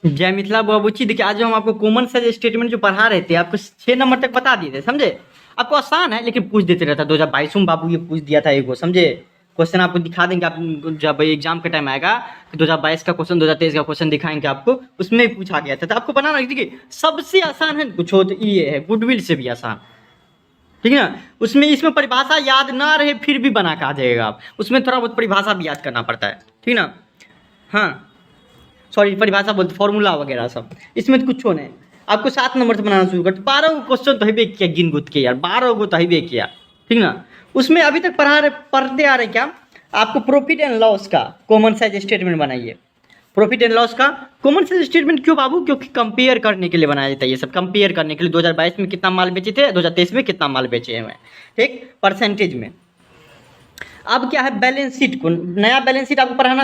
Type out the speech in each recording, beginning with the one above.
जय मिथिला बाबूजी, देखिए आज हम आपको कॉमन सेंस स्टेटमेंट जो पढ़ा रहे थे आपको 6 नंबर तक बता दिए थे, समझे। आपको आसान है लेकिन पूछ देते रहता। 2022 में बाबू ये पूछ दिया था एगो, समझे। क्वेश्चन आपको दिखा देंगे, आप जब एग्जाम का टाइम आएगा कि 2022 का क्वेश्चन 2023 का क्वेश्चन दिखाएंगे आपको, उसमें ही पूछा गया था। तो आपको बनाना, देखिए सबसे आसान है कुछ हो तो ये है, गुडविल से भी आसान, ठीक है ना। उसमें इसमें परिभाषा याद ना रहे फिर भी बना के आ जाएगा आप, उसमें थोड़ा बहुत परिभाषा भी याद करना पड़ता है, ठीक ना। हाँ सॉरी, परिभाषा बोलते फॉर्मूला वगैरह सब, इसमें तो कुछ नहीं। आपको 7 नंबर से बनाना शुरू कर, 12 क्वेश्चन तो हईबे किया गिन गुत के यार, 12 को तो हईबे किया, ठीक ना। उसमें अभी तक पढ़ते आ रहे क्या, आपको प्रॉफिट एंड लॉस का कॉमन साइज स्टेटमेंट बनाइए। प्रॉफिट एंड लॉस का कॉमन सेंस स्टेटमेंट क्यों बाबू, क्योंकि कंपेयर करने के लिए बनाया जाता है ये सब, कंपेयर करने के लिए 2022 में कितना माल बेचे थे, 2023 में कितना माल बेचे हैं, ठीक, परसेंटेज में। अब क्या है, बैलेंस शीट को, नया बैलेंस शीट आपको पढ़ाना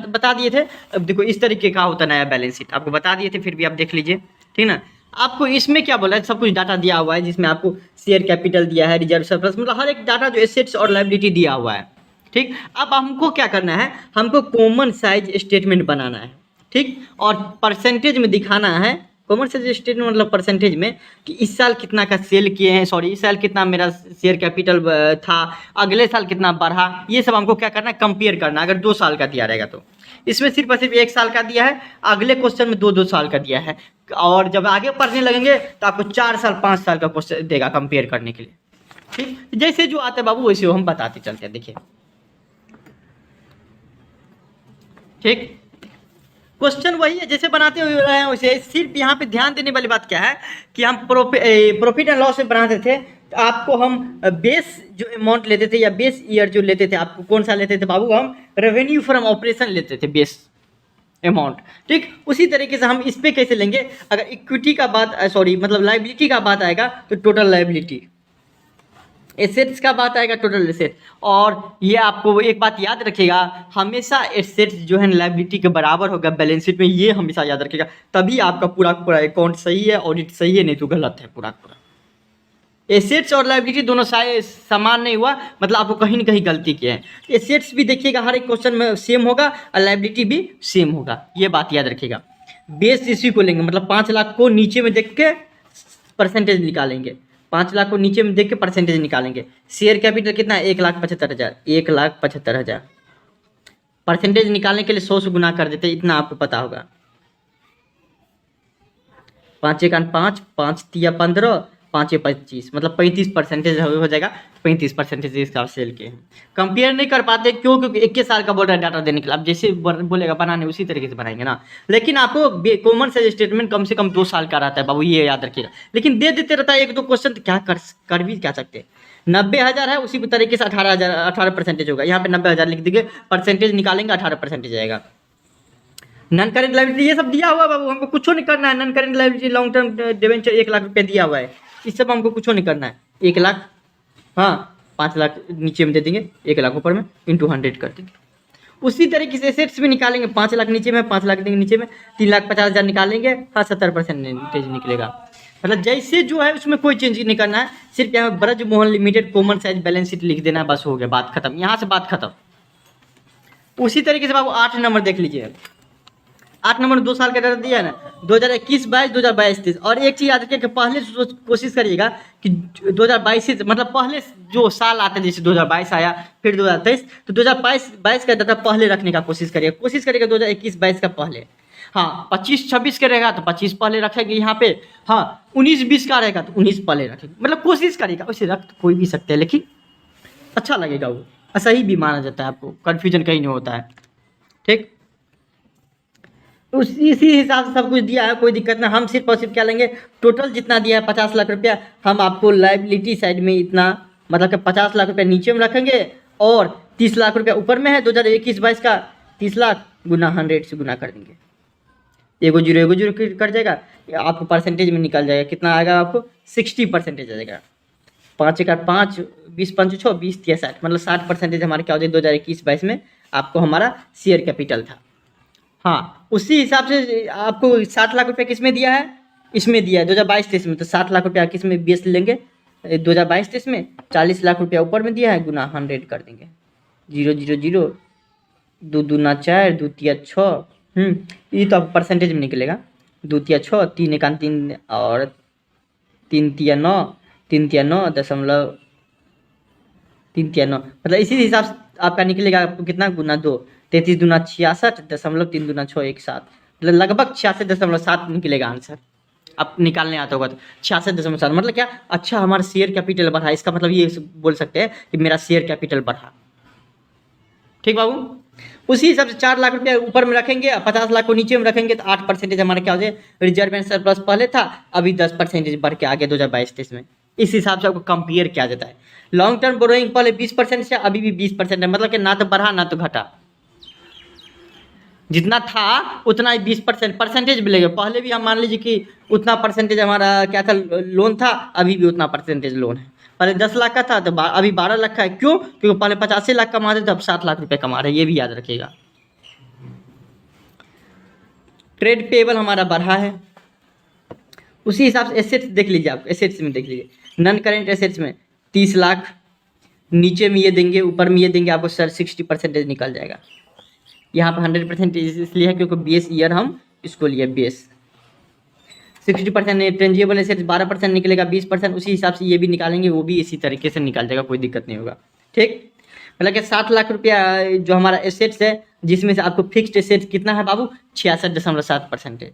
बता दिए थे। अब देखो इस तरीके का होता है नया बैलेंस शीट, आपको बता दिए थे फिर भी आप देख लीजिए, ठीक ना। आपको इसमें क्या बोला है, सब कुछ डाटा दिया हुआ है, जिसमें आपको शेयर कैपिटल दिया है, रिजर्व सरप्लस, मतलब हर एक डाटा जो एसेट्स और लायबिलिटी दिया हुआ है, ठीक। अब हमको क्या करना है, हमको कॉमन साइज स्टेटमेंट बनाना है, ठीक, और परसेंटेज में दिखाना है। कॉमन साइज स्टेटमेंट मतलब परसेंटेज में कि इस साल कितना का सेल किए हैं, सॉरी इस साल कितना मेरा शेयर कैपिटल था, अगले साल कितना बढ़ा, ये सब हमको क्या करना है, कंपेयर करना। अगर 2 साल का दिया रहेगा तो इसमें सिर्फ और सिर्फ 1 साल का दिया है, अगले क्वेश्चन में 2-2 साल का दिया है, और जब आगे पढ़ने लगेंगे तो आपको 4 साल 5 साल का क्वेश्चन देगा कंपेयर करने के लिए, ठीक। जैसे जो आता है बाबू वैसे हम बताते चलते हैं, देखिए, ठीक। क्वेश्चन वही है जैसे बनाते हुए रहे हैं वैसे, सिर्फ यहाँ पे ध्यान देने वाली बात क्या है कि हम प्रॉफिट एंड लॉस से बनाते थे तो आपको हम बेस जो अमाउंट लेते थे या बेस ईयर जो लेते थे, आपको कौन सा लेते थे बाबू, हम रेवेन्यू फ्रॉम ऑपरेशन लेते थे बेस अमाउंट, ठीक। उसी तरीके से हम इस पे कैसे लेंगे, अगर इक्विटी का बात, सॉरी मतलब लाइबिलिटी का बात आएगा तो टोटल लाइबिलिटी, एसेट्स का बात आएगा टोटल एसेट। और ये आपको एक बात याद रखिएगा, हमेशा एसेट्स जो है लायबिलिटी के बराबर होगा बैलेंस शीट में, ये हमेशा याद रखिएगा, तभी आपका पूरा पूरा अकाउंट सही है, ऑडिट सही है, नहीं तो गलत है पूरा पूरा। एसेट्स और लायबिलिटी दोनों समान नहीं हुआ मतलब आपको कहीं ना कहीं गलती किया है। एसेट्स भी देखिएगा हर एक क्वेश्चन में सेम होगा और लायबिलिटी भी सेम होगा, ये बात याद रखिएगा। बेस इसी को लेंगे, मतलब 5 लाख को नीचे में देख के परसेंटेज निकालेंगे, 5 लाख को नीचे में देख के परसेंटेज निकालेंगे। शेयर कैपिटल कितना है, 1,75,000, 1,75,000। परसेंटेज निकालने के लिए 100 से गुना कर देते, इतना आपको पता होगा। 5 1 5, 5 3 15, 5 25, मतलब 35% हो जाएगा। 35% इसका सेल के हैं। कंपेयर नहीं कर पाते क्यों, क्योंकि 21 साल का बोल रहा है डाटा देने के लिए, अब जैसे बोलेगा बनाने उसी तरीके से बनाएंगे ना। लेकिन आपको कॉमन सेंस स्टेटमेंट कम से कम 2 साल का रहता है बाबू, ये याद रखिएगा। लेकिन दे देते रहता है 1-2 क्वेश्चन, तो क्या कर भी क्या सकते हैं। 90,000 है, उसी तरीके से 18% होगा। यहाँ पे 90,000 लिख देंगे, परसेंटेज निकालेंगे 18% आएगा। नॉन करेंट लायबिलिटी ये सब दिया हुआ बाबू, हमको कुछ नहीं करना है। Non current liability long term debenture 1 lakh रुपये दिया हुआ है, इस सब हमको कुछ नहीं करना है। 1 लाख, हाँ 5 लाख नीचे में दे देंगे, 1 लाख ऊपर में इंटू 100 कर देंगे। उसी तरीके से एसेट्स भी निकालेंगे, 5 लाख नीचे में, 5 लाख देंगे नीचे में, 3,50,000 निकालेंगे, हाँ 70% निकलेगा। मतलब जैसे जो है उसमें कोई चेंज नहीं करना है, सिर्फ यहाँ Braj Mohan limited common size balance sheet लिख देना है, बस हो गया, बात खत्म, यहाँ से बात खत्म। उसी तरीके से बाबू 8 नंबर देख लीजिए। 8 नंबर 2 साल का डाटा दिया है ना, 2021-22, 2022-23। और एक चीज़ याद रखिए कि पहले कोशिश करिएगा कि 2022 से, मतलब पहले जो साल आता है, जैसे 2022 आया फिर 2023, तो 2022 का डाटा पहले रखने का कोशिश करिएगा। 2021-22 का पहले, हाँ 25-26 का रहेगा तो 25 पहले रखेंगे यहाँ पे, हाँ 19-20 का रहेगा तो 19 पहले रखेंगे, मतलब कोशिश करिएगा। वैसे रख तो कोई भी सकते हैं लेकिन अच्छा लगेगा वो, सही भी माना जाता है, आपको कन्फ्यूजन कहीं नहीं होता है, ठीक। इसी हिसाब से सब कुछ दिया है, कोई दिक्कत ना। हम सिर्फ और सिर्फ क्या लेंगे, टोटल जितना दिया है 50 लाख रुपया, हम आपको लायबिलिटी साइड में इतना, मतलब कि 50 लाख रुपया नीचे में रखेंगे और 30 लाख रुपया ऊपर में है 2021-22 का, 30 लाख गुना 100 से गुना कर देंगे, एगो जीरो कट जाएगा, आपको परसेंटेज में निकल जाएगा, कितना आएगा आपको 60% आ जाएगा। 5 1 5, 20 5 6, 20 3 60, मतलब 60% हमारे क्या हो जाए 2021-22 में आपको हमारा शेयर कैपिटल था। हाँ उसी हिसाब से आपको 60 लाख रुपया किस में दिया है, इसमें दिया है 2022-23 में, तो 60 लाख रुपया किस में बेस लेंगे 2022-23 में, 40 लाख रुपया ऊपर में दिया है, गुना 100 कर देंगे। 0 0 0, 2 2 4, 2 3 6, ये तो अब परसेंटेज में निकलेगा। 2 तिया 6, 3 एकान 3 और 3 तिया 9, 3 तिया 9 दशमलव 3 तिया 9, मतलब इसी हिसाब से आपका निकलेगा। आपको कितना गुना 2, 33 दूना 66 दशमलव 3 दूना 6 1 7, मतलब लगभग 66.7 निकलेगा आंसर। आप निकालने आता होगा तो 66.7 मतलब क्या, अच्छा हमारा शेयर कैपिटल बढ़ा, इसका मतलब ये बोल सकते हैं कि मेरा शेयर कैपिटल बढ़ा। ठीक बाबू, उसी हिसाब से 4 लाख रुपया ऊपर में रखेंगे, 50 लाख को नीचे में रखेंगे तो 8% हमारा क्या हो जाए, रिजर्व एंड सरप्लस पहले था, अभी 10% बढ़ के आगे 2022-23 में। इस हिसाब से आपको कंपेयर किया जाता है। लॉन्ग टर्म बोरोइंग पहले 20% से अभी भी 20% है, मतलब कि ना तो बढ़ा ना तो घटा, जितना था उतना ही 20% परसेंटेज मिलेगा। पहले भी हम मान लीजिए कि उतना परसेंटेज हमारा क्या था, लोन था, अभी भी उतना परसेंटेज लोन है। पहले 10 लाख का था तो अभी 12 लाख का है। क्यों? क्योंकि पहले 85 लाख कमा रहे थे, अब 7 लाख रुपए कमा रहे हैं, ये भी याद रखिएगा। ट्रेड पेबल हमारा बढ़ा है, उसी हिसाब से एसेट्स देख लीजिए। आप एसेट्स में देख लीजिए, नॉन करेंट एसेट्स में 30 लाख, नीचे में ये देंगे ऊपर में ये देंगे, आपको सर 60% निकल जाएगा। यहाँ पर 100% इसलिए है क्योंकि बेस ईयर हम इसको लिए बेस। 60% टेंजिबल एसेट्स 12% निकलेगा, 20% उसी हिसाब से ये भी निकालेंगे, वो भी इसी तरीके से निकाल जाएगा, कोई दिक्कत नहीं होगा। ठीक, मतलब कि 7 लाख रुपया जो हमारा एसेट्स है, जिसमें से आपको फिक्स्ड एसेट्स कितना है बाबू, 66.7% है।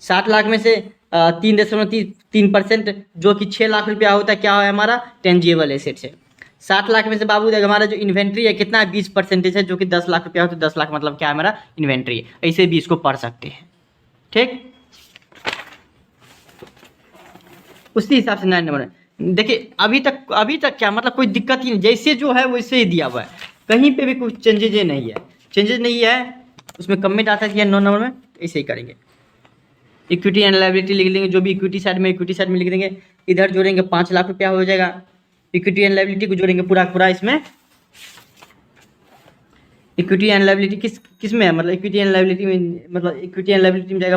7 लाख में से 3.3% जो कि 6 लाख रुपया होता है, क्या है हमारा, टेंजिबल एसेट्स है। 7 लाख में से बाबू देख हमारा जो इन्वेंट्री है कितना है, 20% है, जो कि 10 लाख रुपया हो तो 10 लाख मतलब क्या है हमारा, इन्वेंट्री है। ऐसे भी इसको पढ़ सकते हैं। ठीक, उसी हिसाब से 9 नंबर देखिए। अभी तक क्या मतलब कोई दिक्कत ही नहीं, जैसे जो है वैसे ही दिया हुआ है, कहीं पे भी कुछ चेंजेज नहीं है, चेंजेज नहीं है। उसमें कमेंट आता है 9 नंबर में, ऐसे ही करेंगे। इक्विटी एंड लायबिलिटी लिख लेंगे, जो भी इक्विटी साइड में लिख देंगे, इधर जोड़ेंगे 5 लाख रुपया हो जाएगा। इक्विटी एंड लायबिलिटी को जोड़ेंगे पूरा इसमें। इक्विटी एंड लायबिलिटी किस में है, मतलब इक्विटी एंड लायबिलिटी में, मतलब इक्विटी एंड लायबिलिटी में जाएगा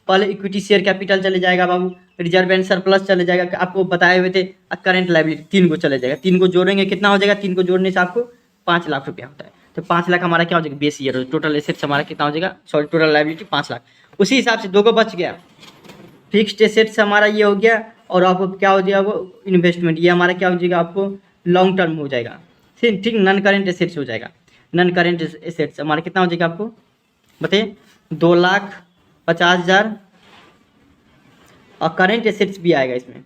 पहले इक्विटी शेयर कैपिटल चले जाएगा बाबू, रिजर्व एंड सरप्लस चले जाएगा, आपको बताए हुए थे, करंट लायबिलिटी 3 को चले जाएगा। 3 को जोड़ेंगे कितना हो जाएगा, 3 को जोड़ने से आपको 5 लाख रुपया होता है। तो 5 लाख हमारा क्या हो जाएगा, बेस ईयर। टोटल एसेट्स हमारा कितना हो जाएगा, सॉरी टोटल लायबिलिटी 5 लाख। उसी हिसाब से 2 को बच गया। फिक्स्ड एसेट्स हमारा ये हो गया, और आपको क्या हो जाएगा वो इन्वेस्टमेंट, ये हमारा क्या हो जाएगा, आपको लॉन्ग टर्म हो जाएगा। ठीक, नॉन करेंट एसेट्स हो जाएगा। नॉन करेंट एसेट्स हमारा कितना हो जाएगा, आपको बताइए, 2,50,000। और करेंट एसेट्स भी आएगा इसमें,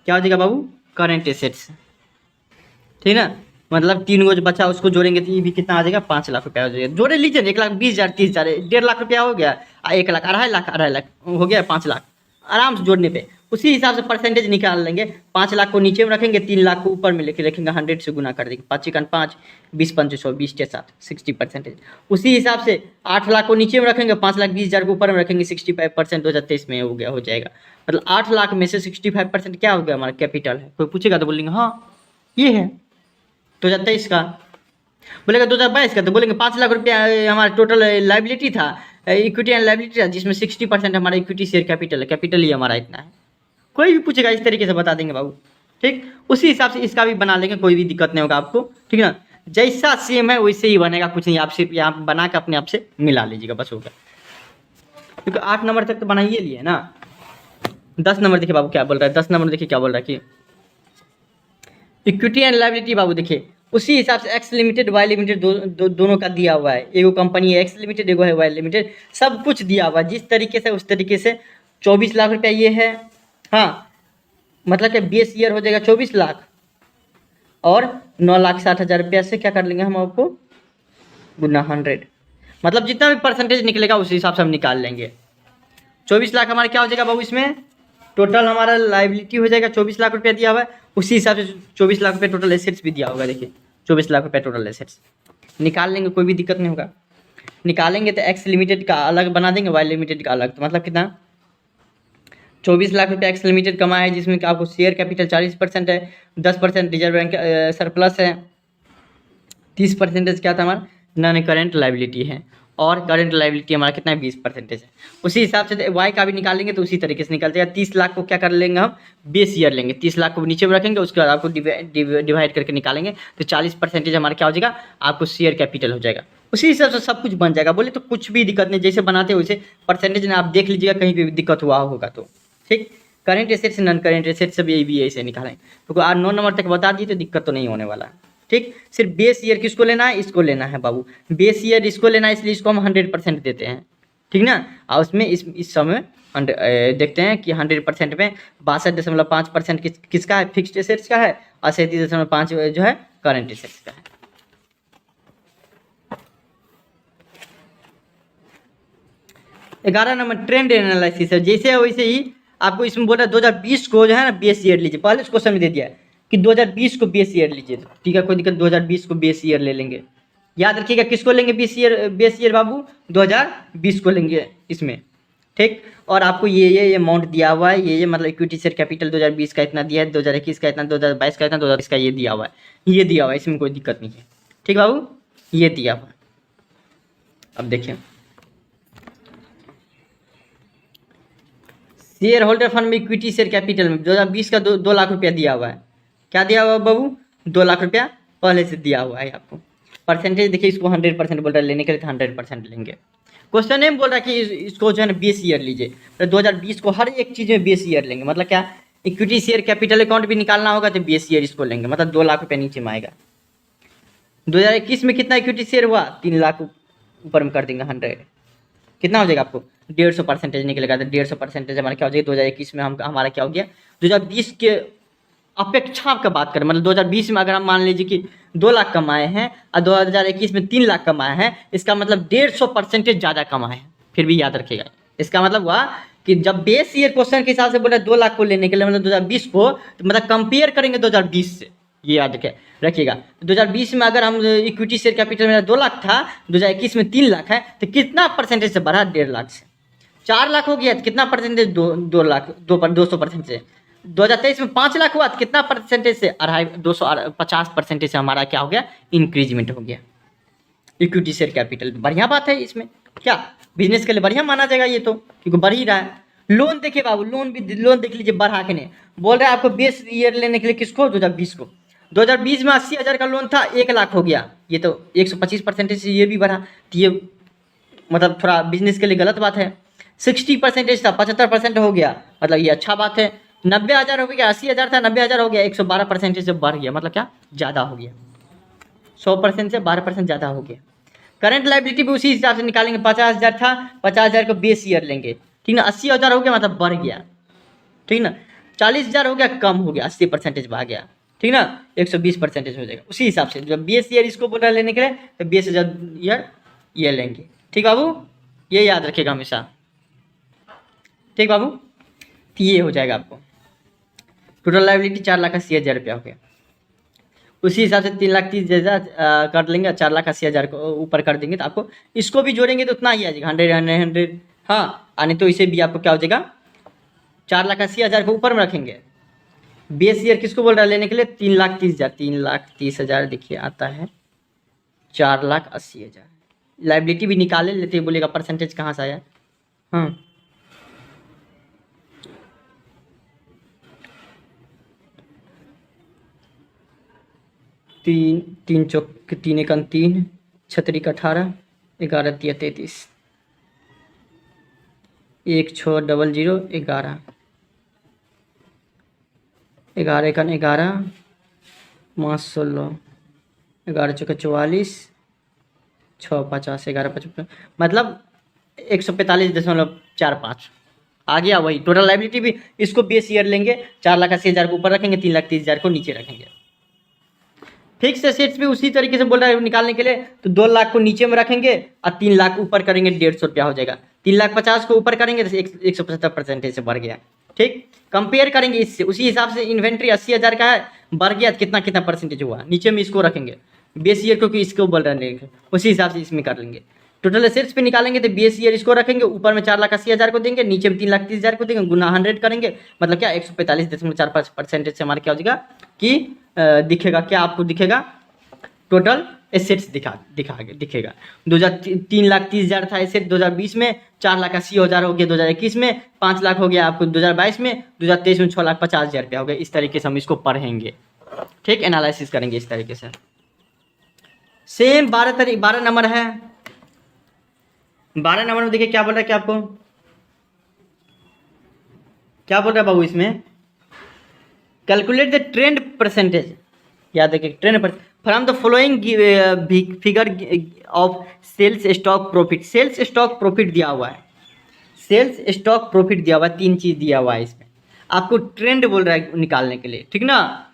क्या हो जाएगा बाबू, करेंट एसेट्स। ठीक ना, मतलब 3 गो जो बचा उसको जोड़ेंगे तो ये भी कितना आ जाएगा, 5 लाख रुपया हो जाएगा। जोड़े लीजिए, 1,20,000, 30,000, 1.5 लाख रुपया हो गया, 1 लाख, 2.5 लाख हो गया, 5 लाख आराम से जोड़ने पे। उसी हिसाब से परसेंटेज निकाल लेंगे। 5 लाख को नीचे में रखेंगे, 3 लाख को ऊपर में लेके रखेंगे, 100 से गुना कर देंगे, 5 × 5 20 5 100 20 के साथ 60%। उसी हिसाब से 8 लाख को नीचे में रखेंगे, 5,20,000 को ऊपर में रखेंगे, 65% 2023 में हो जाएगा। मतलब 8 लाख में से 65% क्या हो गया, हमारा कैपिटल है। कोई पूछेगा तो बोलेंगे हाँ ये है 2023 का, बोलेगा 2022 का तो बोलेंगे 5 लाख रुपया हमारा टोटल लाइबिलिटी था, इक्विटी एंड लाइबिलिटी था, जिसमें 60% हमारा इक्विटी शेयर कैपिटल है, कैपिटल ही हमारा इतना है। कोई भी पूछेगा इस तरीके से बता देंगे बाबू। ठीक, उसी हिसाब से इसका भी बना लेंगे, कोई भी दिक्कत नहीं होगा आपको। ठीक है ना, जैसा सेम है वैसे ही बनेगा, कुछ नहीं, आप सिर्फ यहाँ बना के अपने आप से मिला लीजिएगा, बस होगा। क्योंकि 8 नंबर तक तो बनाइए लिए ना। 10 नंबर देखिए बाबू क्या बोल रहा है, 10 नंबर देखिए क्या बोल रहा है कि इक्विटी एंड लायबिलिटी बाबू देखिए, उसी हिसाब से एक्स लिमिटेड वाई लिमिटेड दोनों का दिया हुआ है। एगो कंपनी है एक्स लिमिटेड, एगो है वाई लिमिटेड, सब कुछ दिया हुआ है जिस तरीके से उस तरीके से। 24 लाख रुपया ये है, हाँ, मतलब कि बेस ईयर हो जाएगा 24 लाख, और 9,60,000 रुपया से क्या कर लेंगे हम, आपको गुना 100, मतलब जितना भी परसेंटेज निकलेगा उस हिसाब से हम निकाल लेंगे। 24 लाख हमारा क्या हो जाएगा बाबू, इसमें टोटल हमारा लाइबिलिटी हो जाएगा, 24 लाख रुपया दिया हुआ है। उसी हिसाब से 24 लाख रुपये टोटल एसेट्स भी दिया होगा। देखिए 24 लाख रुपये टोटल एसेट्स निकाल लेंगे, कोई भी दिक्कत नहीं होगा। निकालेंगे तो एक्स लिमिटेड का अलग बना देंगे, वाई लिमिटेड का अलग, तो मतलब कितना, 24 लाख रुपये एक्स लिमिटेड कमाया है, जिसमें आपको शेयर कैपिटल 40% है, 10% रिजर्व बैंक सरप्लस है, 30% क्या था हमारा नॉन करेंट लाइबिलिटी है, और करंट लाइबिलिटी हमारा कितना है 20% है। उसी हिसाब से वाई का भी निकालेंगे तो उसी तरीके से निकल जाएगा। 30 लाख को क्या कर लेंगे हम, बेस ईयर लेंगे, 30 लाख को नीचे में रखेंगे, उसके बाद आपको डिवाइड करके निकालेंगे तो 40% हमारा क्या हो जाएगा, आपको शेयर कैपिटल हो जाएगा। उसी हिसाब से सब कुछ बन जाएगा। बोले तो कुछ भी दिक्कत नहीं, जैसे बनाते हो वैसे परसेंटेज में आप देख लीजिएगा, कहीं भी दिक्कत हुआ होगा तो। ठीक, current assets non current assets सब ये भी ऐसे निकालें, तो आज 9 नंबर तक बता दिए तो दिक्कत तो नहीं होने वाला। ठीक, सिर्फ बेस ईयर किसको लेना है, इसको लेना है बाबू, बेस ईयर इसको लेना है, इसलिए इसको हम 100% देते हैं। ठीक ना, और उसमें इस समय देखते हैं कि 100% में 62.5% किसका है, फिक्स्ड एसेट्स का है, और 37.5 जो है करेंट एसेट्स का है। ग्यारह नंबर ट्रेंड एनालिसिस है, जैसे है वैसे ही आपको इसमें बोला 2020 को जो है ना बेस ईयर लीजिए, पहले इस क्वेश्चन में दे दिया है कि 2020 को बेस ईयर लीजिए, ठीक है कोई दिक्कत, 2020 को बेस ईयर ले लेंगे। याद रखिएगा किसको लेंगे बेस ईयर बाबू, 2020 को लेंगे इसमें। ठीक, और आपको ये अमाउंट दिया हुआ है, ये मतलब इक्विटी शेयर कैपिटल 2020 का इतना दिया है, 2021 का इतना, 2022 का इतना, 2023 का ये दिया हुआ है, ये दिया हुआ है, इसमें कोई दिक्कत नहीं है। ठीक बाबू, ये दिया हुआ है। अब देखिए शेयर होल्डर फंड में इक्विटी शेयर कैपिटल में 2020 का 2 लाख रुपया दिया हुआ है। क्या दिया हुआ है बाबू, 2 लाख रुपया पहले से दिया हुआ है आपको। परसेंटेज देखिए, इसको 100% बोल रहा है लेने के लिए, 100% लेंगे। क्वेश्चन नहीं बोल रहा कि इसको जो है ना बेस ईयर लीजिए, तो 2020 को हर एक चीज़ में बेस ईयर लेंगे, मतलब क्या, इक्विटी शेयर कैपिटल अकाउंट भी निकालना होगा तो बेस ईयर इसको लेंगे, मतलब 2 लाख रुपया नीचे में आएगा। 2021 में कितना इक्विटी शेयर हुआ, 3 लाख ऊपर में कर देंगे 100, कितना हो जाएगा आपको 150% निकलेगा, तो 150% हमारा क्या हो जाएगा 2021 में हमारा क्या हो गया, 2020 के अपेक्षा का बात करें, मतलब 2020 में अगर हम मान लीजिए कि 2 लाख कमाए हैं और 2021 में 3 लाख कमाए हैं, इसका मतलब 150% ज़्यादा कमाए हैं। फिर भी याद रखिएगा, इसका मतलब हुआ कि जब बेस ईयर क्वेश्चन के हिसाब से बोला 2 लाख को लेने के लिए, मतलब 2020 को, तो मतलब कंपेयर करेंगे 2020 से, ये याद रखिएगा। 2020 में अगर हम इक्विटी शेयर कैपिटल मेरा 2 लाख था, 2021 में 3 लाख है, तो कितना परसेंटेज से बढ़ा, 1.5 लाख से 4 लाख हो गया, तो कितना परसेंटेज, 2 लाख 200% से। 2023 में 5 लाख हुआ, तो कितना परसेंटेज से, 250% से हमारा क्या हो गया, इंक्रीजमेंट हो गया इक्विटी शेयर कैपिटल। बढ़िया बात है, इसमें क्या बिजनेस के लिए बढ़िया माना जाएगा ये तो, क्योंकि बढ़ ही रहा है। लोन देखिए बाबू, लोन देख लीजिए बढ़ा के नहीं, बोल रहे हैं आपको बेस ईयर लेने के लिए, किसको, 2020 को। 2020 में 80,000 का लोन था, 1 लाख हो गया, ये तो 125% से ये भी बढ़ा, तो ये मतलब थोड़ा बिजनेस के लिए गलत बात है। 60% था, 75% हो गया, मतलब ये अच्छा बात है। 90,000 हो गया, 80,000 था, 90,000 हो गया, 112% से बढ़ गया, मतलब क्या, ज़्यादा हो गया, 100% से 12% ज़्यादा हो गया। करंट लाइबिलिटी भी उसी हिसाब से निकालेंगे, 50,000 था, 50,000 को बेस ईयर लेंगे, ठीक ना, 80,000 हो गया मतलब बढ़ गया, ठीक ना, 40,000 हो गया कम हो गया, 80% बढ़ गया, ठीक ना, 120% हो जाएगा। उसी हिसाब से जब बेस ईयर इसको बोल रहा लेने के लिए, तो बेस ईयर ये लेंगे। ठीक बाबू, ये याद रखिएगा हमेशा। ठीक बाबू, तो ये हो जाएगा आपको टोटल लाइबिलिटी 4,80,000 रुपया हो गया। उसी हिसाब से 3,30,000 कर लेंगे, 4,80,000 को ऊपर कर देंगे, तो आपको इसको भी जोड़ेंगे तो उतना ही आ जाएगा, 100 हाँ, आने तो इसे भी आपको क्या हो जाएगा, 4,80,000 को ऊपर में रखेंगे। बेस ईयर किसको बोल रहा है लेने के लिए, 3,30,000, 3,30,000 देखिए आता है 4,80,000। लाइबिलिटी भी निकाले लेते, बोलेगा परसेंटेज कहाँ से आया, हाँ, तीन चौक 3 1 3, 6 18, 11 3 33, 1 6 0 0 11, 11 1 11, 5 16, 11 चौके 44, 6 50, 11 55, मतलब 145.45 आ गया। वही टोटल लाइबिलिटी भी इसको बेस ईयर लेंगे, 4,80,000 को ऊपर रखेंगे, 3,30,000 को नीचे रखेंगे। फिक्स एसेट्स भी उसी तरीके से बोल रहा है निकालने के लिए, तो 2 लाख को नीचे में रखेंगे और 3 लाख ऊपर करेंगे, 150 रुपया हो जाएगा। 3,50,000 को ऊपर करेंगे तो 175% से बढ़ गया। ठीक, कंपेयर करेंगे इससे, उसी हिसाब से इन्वेंट्री 80,000 का है, बढ़ गया तो कितना कितना परसेंटेज हुआ, नीचे में इसको रखेंगे बेस ईयर, क्योंकि इसको बोल रहे हैं, उसी हिसाब से इसमें कर लेंगे। टोटल एसेट्स पे निकालेंगे तो बेस ईयर इसको रखेंगे, ऊपर में 4,80,000 को देंगे, नीचे में 3,30,000 को देंगे, गुना 100 करेंगे, मतलब क्या 145.45% से हमारा क्या हो जाएगा कि दिखेगा, क्या आपको दिखेगा, टोटल एसेट्स दिखेगा। 3,30,000 था एसेट 2020 में, 4,80,000 हो गया 2021 में, 5 लाख हो गया आपको 2022 में, 2023 में 6,50,000 रुपया हो गया। इस तरीके से हम इसको पढ़ेंगे, ठीक, एनालिसिस करेंगे इस तरीके से। सेम 12 नंबर है। 12 नंबर में देखिए क्या बोल रहा है, क्या आपको क्या बोल रहा है बाबू इसमें, कैलकुलेट द ट्रेंड परसेंटेज, याद रखिए ट्रेंड पर from the following figure of sales stock profit. Sales stock profit दिया हुआ है, सेल्स स्टॉक प्रॉफिट दिया हुआ है, 3 चीज दिया हुआ है इसमें, आपको ट्रेंड बोल रहा है निकालने के लिए, ठीक ना।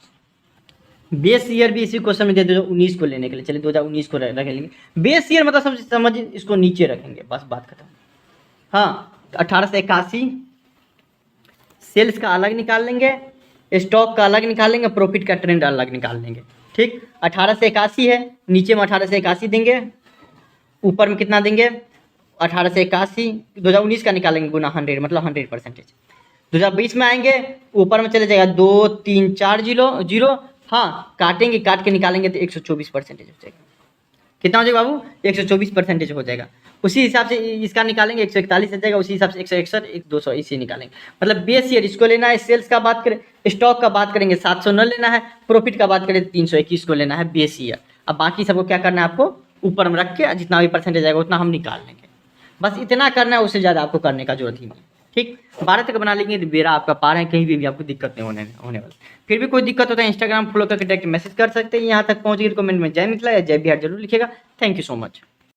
बेस ईयर भी इसी क्वेश्चन में दे 2019 को लेने के लिए, चलिए 2019 को रख लेंगे। बेस ईयर मतलब समझ इसको नीचे रखेंगे, बस बात खत्म। हाँ, 1881 सेल्स का अलग निकाल लेंगे, स्टॉक का अलग निकाल लेंगे, प्रॉफिट का ट्रेंड अलग निकाल लेंगे, ठीक। 1881 है, नीचे में 1881 देंगे, ऊपर में कितना देंगे 1881, 2019 का निकालेंगे गुना 100 मतलब 100%। 2020 में आएंगे, ऊपर में चले जाएगा 2 3 4 जीरो, हाँ काटेंगे, काट के निकालेंगे तो 124% हो जाएगा। कितना हो जाएगा बाबू, 124% हो जाएगा। उसी हिसाब से इसका निकालेंगे 141 आ जाएगा, उसी हिसाब से 161 200 इसी निकालेंगे। मतलब बेस ईयर इसको लेना है, सेल्स का बात करें, स्टॉक का बात करेंगे 709 लेना है, प्रॉफिट का बात करें 321 को लेना है बेस ईयर। अब बाकी सबको क्या करना है, आपको ऊपर में रख के जितना भी परसेंटेज आएगा उतना हम निकाल लेंगे, बस इतना करना है, उससे ज़्यादा आपको करने का जरूरत ही नहीं, ठीक। 12 तक बना लेंगे तो बेरा आपका पार है, कहीं भी आपको दिक्कत नहीं होने वाला। फिर भी कोई दिक्कत होता है इंस्टाग्राम फॉलो करके डायरेक्ट मैसेज कर सकते हैं। यहाँ तक पहुँच गए तो कमेंट में जय मिथिला या जय बिहार जरूर लिखिएगा। Thank you so much.